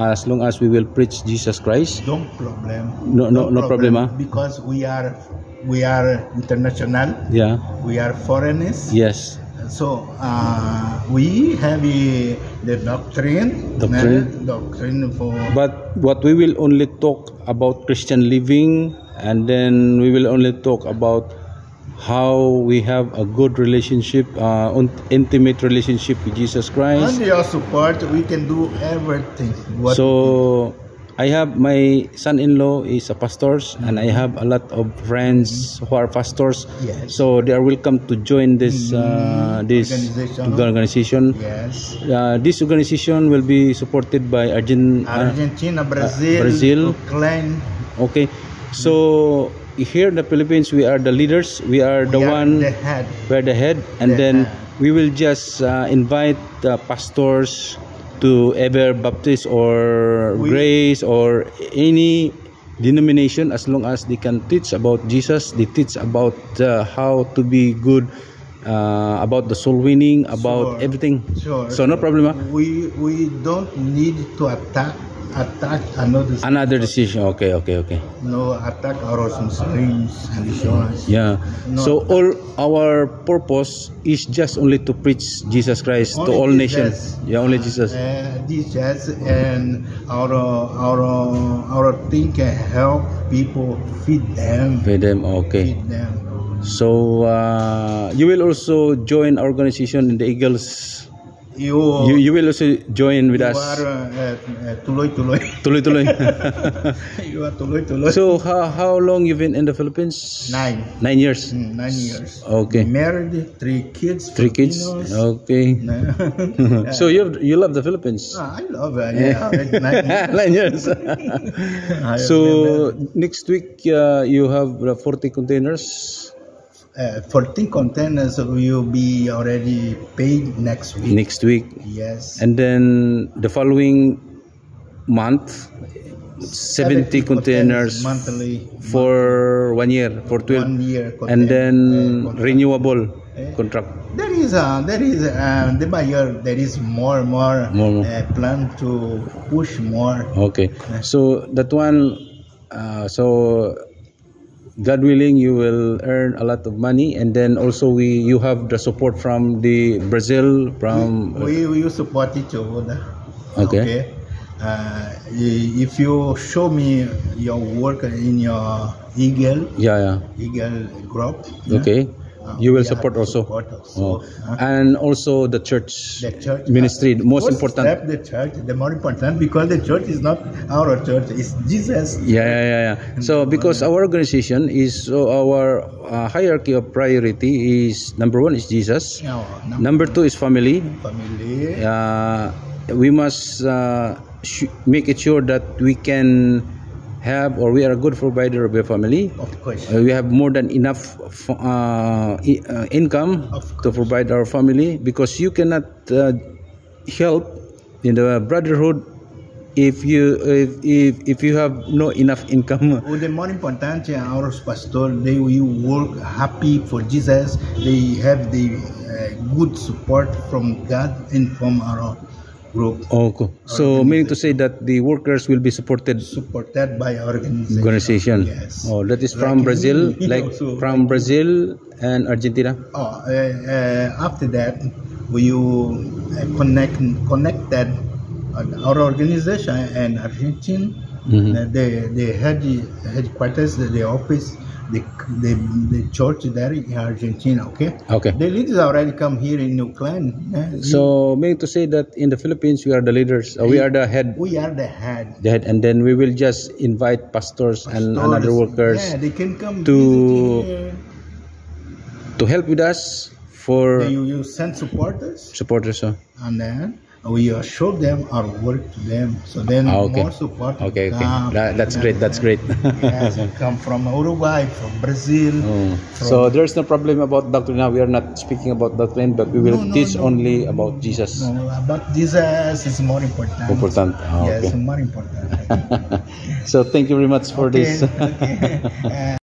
as long as we will preach Jesus Christ. No problem. No problem, huh? Because we are international. Yeah. We are foreigners. Yes. So we have the doctrine for. But what we will only talk about Christian living, and then we will only talk about how we have a good relationship, intimate relationship with Jesus Christ. Under your support, we can do everything. So I have my son-in-law is a pastor, and I have a lot of friends who are pastors. Yes. So they are welcome to join this organization. Yes. This organization will be supported by Argentina, Brazil, Ukraine. Okay. So here in the Philippines, we are the leaders. We are the head. We are the head, and then we will just invite the pastors to ever Baptist or Grace or any denomination, as long as they can teach about Jesus. They teach about how to be good, about the soul winning, about everything. Sure. So no problem. Huh? We don't need to attack another decision. Okay. No attack our Muslims and insurance. Yeah. No, so all our purpose is just only to preach Jesus Christ to all nations. Yeah, only Jesus. Jesus, and our thing can help people, feed them. Okay. Feed them. So you will also join our organization in the Eagles. You will also join with us. You are tuloy. You are tuloy. So how long you been in the Philippines? 9 years. 9 years. Okay. Married, 3 kids. 3 kids. Okay. So you love the Philippines? I love it. Yeah. 9 years. So next week you have 40 containers. 14 containers will be already paid next week. Next week. Yes. And then the following month, 70 containers monthly for 1 year, for 12. 1 year. And then renewable contract. There is the buyer. There is more plan to push more. Okay. So that one. God willing, you will earn a lot of money, and then also you have the support from the Brazil from. We support each other. Okay. If you show me your work in your Eagle. Eagle group. Okay. You will support also. And also the church ministry, the most important. The more important, because the church is not our church, it's Jesus. Yeah. So because our organization is, our hierarchy of priority is, number 1 is Jesus. Number 2 is family. We must make it sure that we can have, or we are a good provider of your family. Of course. We have more than enough income to provide our family, because you cannot help in the brotherhood if you have no enough income. The more important, our pastor, they will work happy for Jesus. They have the good support from God and from our group. Okay. So meaning to say that the workers will be supported by our organization. Yes. Oh, that is from Brazil, from Brazil and Argentina. After that, we will connected our organization and Argentina. The headquarters, the office, the church there in Argentina. Okay. The leaders already come here in Ukraine. So meaning to say that in the Philippines we are the leaders. We are the head. We are the head. And then we will just invite pastors and other workers. Yeah, they can come to help with us for. You send supporters. And then we show them our work to them, so then more support. Okay. That's great. Yes, come from Uruguay, from Brazil. So there's no problem about doctrine. Now we are not speaking about doctrine, but we will teach only about Jesus. About Jesus is more important. Yes, more important. So thank you very much for this.